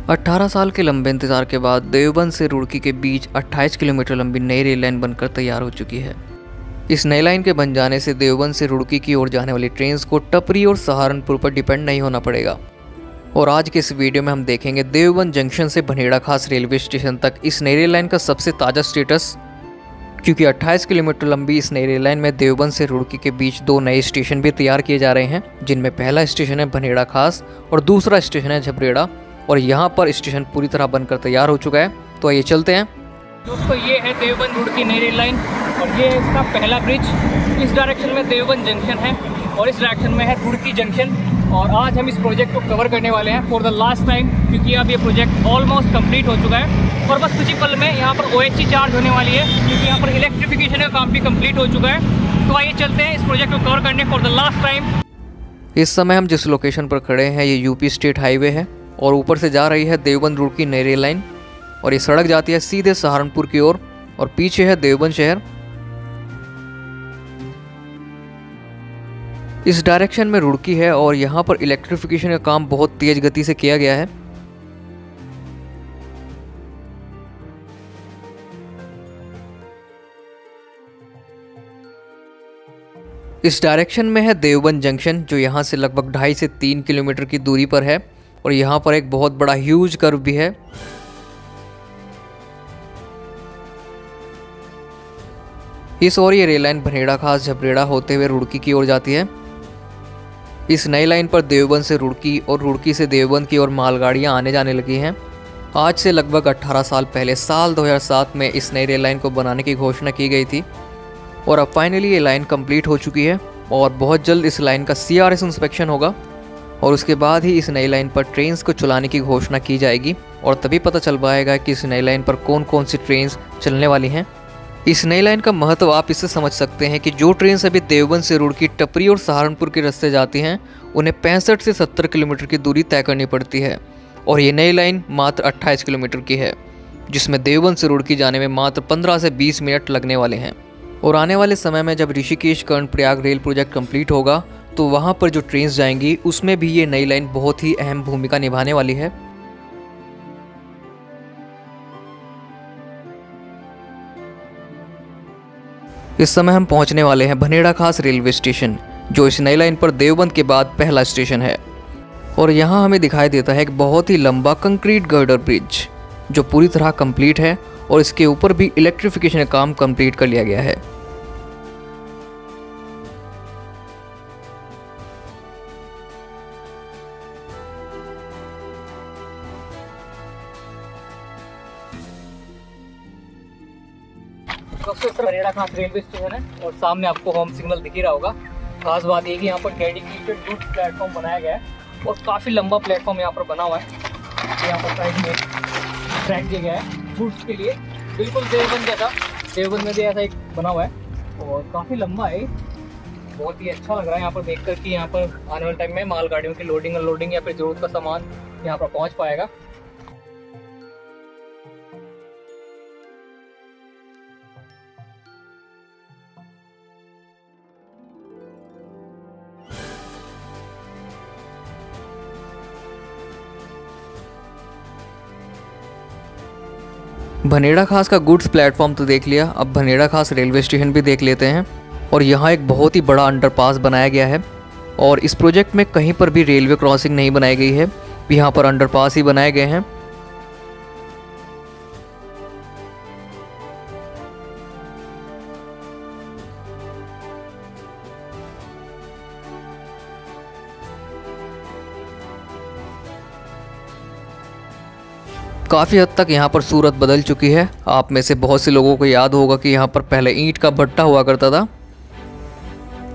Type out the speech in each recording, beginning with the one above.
18 साल के लंबे इंतजार के बाद देवबंद से रुड़की के बीच 28 किलोमीटर लंबी नई रेल लाइन बनकर तैयार हो चुकी है। इस नई लाइन के बन जाने से देवबंद से रुड़की की ओर जाने वाली ट्रेन को टपरी और सहारनपुर पर डिपेंड नहीं होना पड़ेगा। और आज के इस वीडियो में हम देखेंगे देवबंद जंक्शन से भनेड़ा खास रेलवे स्टेशन तक इस नई रेल लाइन का सबसे ताज़ा स्टेटस, क्योंकि 28 किलोमीटर लंबी इस नई रेल लाइन में देवबंद से रुड़की के बीच 2 नए स्टेशन भी तैयार किए जा रहे हैं, जिनमें पहला स्टेशन है भनेड़ा खास और दूसरा स्टेशन है झबरेड़ा। और यहाँ पर स्टेशन पूरी तरह बनकर तैयार हो चुका है। तो आइए चलते हैं। दोस्तों, ये है देवबंद रुड़की नई रेल लाइन और ये है इसका पहला ब्रिज। इस डायरेक्शन में देवबंद जंक्शन है और इस डायरेक्शन में है रुड़की जंक्शन। और आज हम इस प्रोजेक्ट को कवर करने वाले हैं फॉर द लास्ट टाइम, क्योंकि अब ये प्रोजेक्ट ऑलमोस्ट कंप्लीट हो चुका है और बस कुछ ही पल में यहाँ पर OHC चार्ज होने वाली है, क्योंकि यहाँ पर इलेक्ट्रिफिकेशन का काम भी कंप्लीट हो चुका है। तो आइए चलते हैं इस प्रोजेक्ट को कवर करने फॉर द लास्ट टाइम। इस समय हम जिस लोकेशन पर खड़े हैं ये यूपी स्टेट हाईवे है और ऊपर से जा रही है देवबंद रुड़की नई रेल लाइन और ये सड़क जाती है सीधे सहारनपुर की ओर और पीछे है देवबंद शहर। इस डायरेक्शन में रुड़की है और यहाँ पर इलेक्ट्रिफिकेशन का काम बहुत तेज गति से किया गया है। इस डायरेक्शन में है देवबंद जंक्शन, जो यहाँ से लगभग 2.5 से 3 किलोमीटर की दूरी पर है और यहाँ पर एक बहुत बड़ा ह्यूज कर्व भी है। इस ओर ये रेल लाइन भनेड़ा खास झबरेड़ा होते हुए रुड़की की ओर जाती है। इस नई लाइन पर देवबंद से रुड़की और रुड़की से देवबंद की ओर मालगाड़ियाँ आने जाने लगी हैं। आज से लगभग 18 साल पहले साल 2007 में इस नई रेल लाइन को बनाने की घोषणा की गई थी और अब फाइनली ये लाइन कंप्लीट हो चुकी है और बहुत जल्द इस लाइन का CRS इंस्पेक्शन होगा और उसके बाद ही इस नई लाइन पर ट्रेन्स को चलाने की घोषणा की जाएगी और तभी पता चल पाएगा कि इस नई लाइन पर कौन कौन सी ट्रेन्स चलने वाली हैं। इस नई लाइन का महत्व आप इससे समझ सकते हैं कि जो ट्रेन अभी देवबंद से रुड़की टपरी और सहारनपुर के रास्ते जाती हैं उन्हें 65 से 70 किलोमीटर की दूरी तय करनी पड़ती है और ये नई लाइन मात्र 28 किलोमीटर की है, जिसमें देवबंद से रुड़की जाने में मात्र 15 से 20 मिनट लगने वाले हैं। और आने वाले समय में जब Rishikesh Karnaprayag rail project complete होगा तो वहाँ पर जो ट्रेन्स जाएंगी उसमें भी ये नई लाइन बहुत ही अहम भूमिका निभाने वाली है। इस समय हम पहुंचने वाले हैं भनेड़ा खास रेलवे स्टेशन, जो इस नई लाइन पर देवबंद के बाद पहला स्टेशन है। और यहाँ हमें दिखाई देता है एक बहुत ही लंबा कंक्रीट गर्डर ब्रिज जो पूरी तरह कंप्लीट है और इसके ऊपर भी इलेक्ट्रिफिकेशन का काम कंप्लीट कर लिया गया है। भनेड़ा खास रेलवे स्टेशन है और सामने आपको होम सिग्नल दिख ही रहा होगा। खास बात ये कि यहाँ पर डेडिकेटेड गुड्स प्लेटफॉर्म बनाया गया है और काफ़ी लंबा प्लेटफॉर्म यहाँ पर बना हुआ है। यहाँ पर साइड में ट्रैक दिया गया है गुड्स के लिए, बिल्कुल देवबंद जैसा। देवबंद में भी ऐसा एक बना हुआ है और काफ़ी लंबा है। बहुत ही अच्छा लग रहा है यहाँ पर देखकर कि यहाँ पर आने वाले टाइम में मालगाड़ियों की लोडिंग अनलोडिंग या फिर जरूरत का सामान यहाँ पर पहुँच पाएगा। भनेड़ा खास का गुड्स प्लेटफॉर्म तो देख लिया, अब भनेड़ा खास रेलवे स्टेशन भी देख लेते हैं। और यहाँ एक बहुत ही बड़ा अंडरपास बनाया गया है और इस प्रोजेक्ट में कहीं पर भी रेलवे क्रॉसिंग नहीं बनाई गई है, यहाँ पर अंडरपास ही बनाए गए हैं। काफ़ी हद तक यहाँ पर सूरत बदल चुकी है। आप में से बहुत से लोगों को याद होगा कि यहाँ पर पहले ईंट का भट्टा हुआ करता था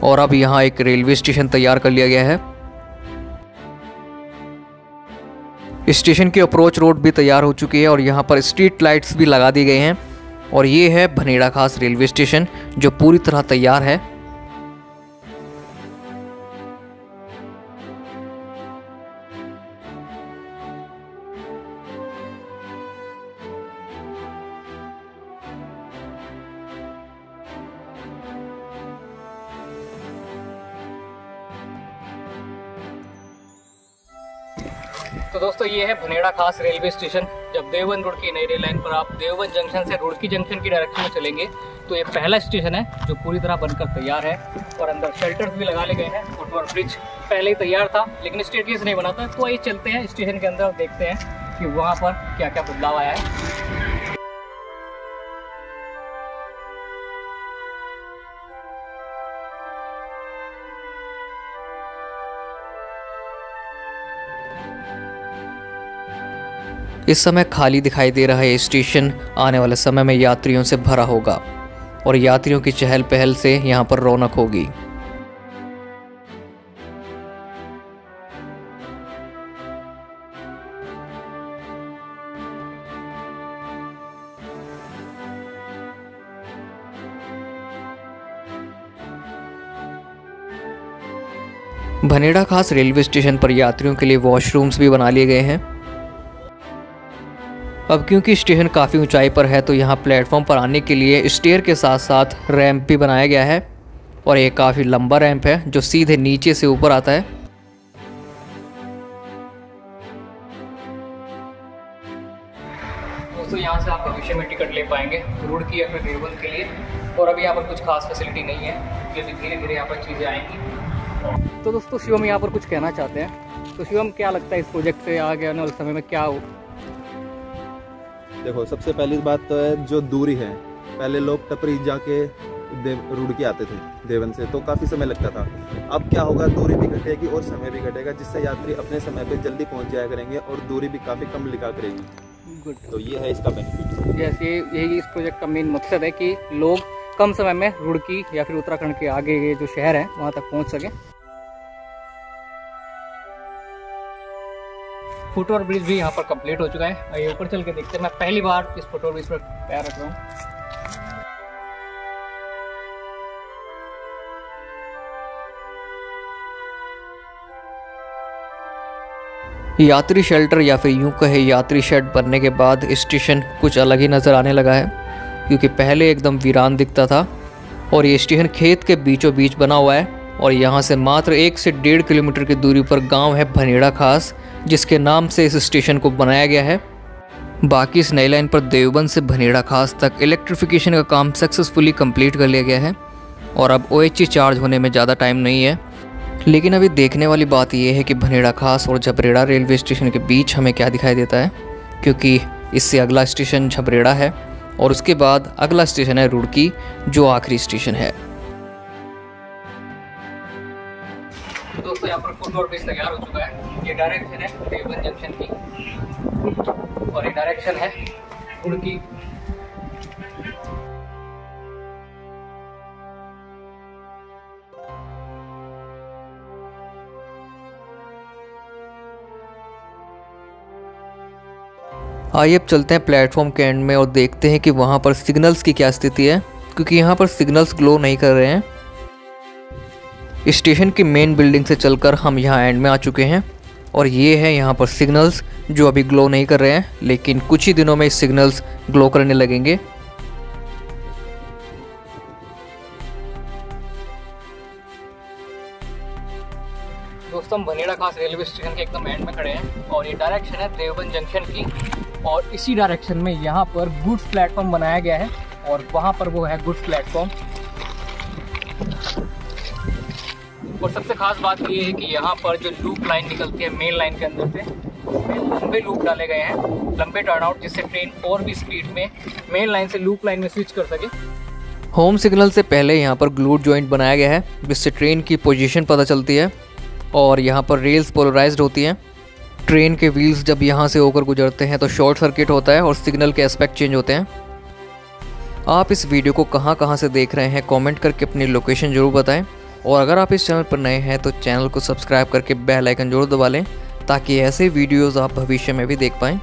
और अब यहाँ एक रेलवे स्टेशन तैयार कर लिया गया है। स्टेशन की अप्रोच रोड भी तैयार हो चुकी है और यहाँ पर स्ट्रीट लाइट्स भी लगा दी गई हैं और ये है भनेड़ा खास रेलवे स्टेशन जो पूरी तरह तैयार है। तो दोस्तों ये है भनेड़ा खास रेलवे स्टेशन। जब देवबंद रुड़की नई रेल लाइन पर आप देवबंद जंक्शन से रुड़की जंक्शन की डायरेक्शन में चलेंगे तो ये पहला स्टेशन है जो पूरी तरह बनकर तैयार है और अंदर शेल्टर्स भी लगा ले गए हैं। फुटओवर ब्रिज पहले ही तैयार था लेकिन स्टेटस नहीं बना था। तो आइए चलते हैं स्टेशन के अंदर और देखते हैं कि वहाँ पर क्या क्या बदलाव आया है। इस समय खाली दिखाई दे रहा है स्टेशन आने वाले समय में यात्रियों से भरा होगा और यात्रियों की चहल पहल से यहाँ पर रौनक होगी। भनेड़ा खास रेलवे स्टेशन पर यात्रियों के लिए वॉशरूम्स भी बना लिए गए हैं। अब क्योंकि स्टेशन काफ़ी ऊंचाई पर है तो यहाँ प्लेटफॉर्म पर आने के लिए स्टेयर के साथ साथ रैंप भी बनाया गया है और ये काफ़ी लंबा रैंप है जो सीधे नीचे से ऊपर आता है। दोस्तों यहाँ से आप भविष्य में टिकट ले पाएंगे रुड़की या फिर देवबंद के लिए। और अभी यहाँ पर कुछ खास फैसिलिटी नहीं है क्योंकि धीरे धीरे यहाँ पर चीज़ें आएंगी। तो दोस्तों शिवम यहाँ पर कुछ कहना चाहते हैं। तो शिवम क्या लगता है इस प्रोजेक्ट से आगे आने वाले समय में क्या हो? देखो, सबसे पहली बात तो है जो दूरी है। पहले लोग टपरी जाके रुड़की आते थे देवन से तो काफ़ी समय लगता था। अब क्या होगा, दूरी भी घटेगी और समय भी घटेगा जिससे यात्री अपने समय पे जल्दी पहुंच जाया करेंगे और दूरी भी काफ़ी कम लिखा करेगी। गुड। तो ये है इसका बेनिफिट। जैसे यही इस प्रोजेक्ट का मेन मकसद है कि लोग कम समय में रुड़की या फिर उत्तराखंड के आगे के जो शहर हैं वहाँ तक पहुँच सकें। फुटओवर ब्रिज भी यहाँ पर कंप्लीट हो चुका है। आइए ऊपर चल के देखते हैं। मैं पहली बार इस फुटओवर ब्रिज पर पैर रख रहा हूँ। यात्री शेल्टर या फिर यूं कहे यात्री शेड बनने के बाद स्टेशन कुछ अलग ही नज़र आने लगा है क्योंकि पहले एकदम वीरान दिखता था और ये स्टेशन खेत के बीचों बीच बना हुआ है और यहाँ से मात्र 1 से 1.5 किलोमीटर की दूरी पर गांव है भनेड़ा खास जिसके नाम से इस स्टेशन को बनाया गया है। बाकी इस नई लाइन पर देवबंद से भनेड़ा खास तक इलेक्ट्रिफिकेशन का काम सक्सेसफुली कंप्लीट कर लिया गया है और अब OHE चार्ज होने में ज़्यादा टाइम नहीं है। लेकिन अभी देखने वाली बात यह है कि भनेड़ा खास और झबरेड़ा रेलवे स्टेशन के बीच हमें क्या दिखाई देता है, क्योंकि इससे अगला स्टेशन झबरेड़ा है और उसके बाद अगला स्टेशन है रुड़की जो आखिरी स्टेशन है। तो दोस्तों यहाँ पर फुटओवर ब्रिज तैयार हो चुका है। ये डायरेक्शन है देवबंद जंक्शन की और ये डायरेक्शन है रुड़की। आइए अब चलते हैं प्लेटफॉर्म के एंड में और देखते हैं कि वहाँ पर सिग्नल्स की क्या स्थिति है, क्योंकि यहाँ पर सिग्नल्स ग्लो नहीं कर रहे हैं। स्टेशन की मेन बिल्डिंग से चलकर हम यहाँ एंड में आ चुके हैं और ये है यहाँ पर सिग्नल्स जो अभी ग्लो नहीं कर रहे हैं, लेकिन कुछ ही दिनों में सिग्नल्स ग्लो करने लगेंगे। दोस्तों हम भनेड़ा खास रेलवे स्टेशन के एकदम एंड में खड़े हैं और ये डायरेक्शन है देवबंद जंक्शन की और इसी डायरेक्शन में यहाँ पर गुड्स प्लेटफॉर्म बनाया गया है और वहाँ पर वो है गुड्स प्लेटफॉर्म। और सबसे खास बात ये है कि यहाँ पर जो लूप लाइन निकलती है मेन लाइन के अंदर से, उसमें लंबे लूप डाले गए हैं, लंबे टर्नआउट, जिससे ट्रेन और भी स्पीड में मेन लाइन से लूप लाइन में स्विच कर सके। होम सिग्नल से पहले यहाँ पर ग्लूड जॉइंट बनाया गया है जिससे ट्रेन की पोजीशन पता चलती है और यहाँ पर रेल्स पोलराइज्ड होती हैं। ट्रेन के व्हील्स जब यहाँ से होकर गुजरते हैं तो शॉर्ट सर्किट होता है और सिग्नल के एस्पेक्ट चेंज होते हैं। आप इस वीडियो को कहाँ से देख रहे हैं कमेंट करके अपनी लोकेशन ज़रूर बताएं और अगर आप इस चैनल पर नए हैं तो चैनल को सब्सक्राइब करके बेल आइकन जरूर दबा लें ताकि ऐसे वीडियोज़ आप भविष्य में भी देख पाएँ।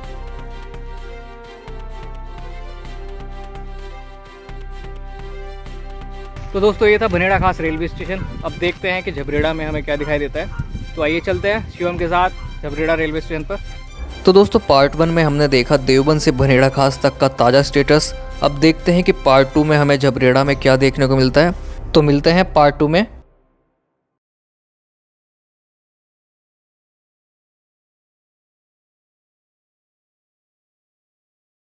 तो दोस्तों ये था भनेड़ा खास रेलवे स्टेशन। अब देखते हैं कि झबरेड़ा में हमें क्या दिखाई देता है। तो आइए चलते हैं शिवम के साथ झबरेड़ा रेलवे स्टेशन पर। तो दोस्तों पार्ट 1 में हमने देखा देवबंद से भनेड़ा खास तक का ताज़ा स्टेटस। अब देखते हैं कि पार्ट 2 में हमें झबरेड़ा में क्या देखने को मिलता है। तो मिलते हैं पार्ट 2 में।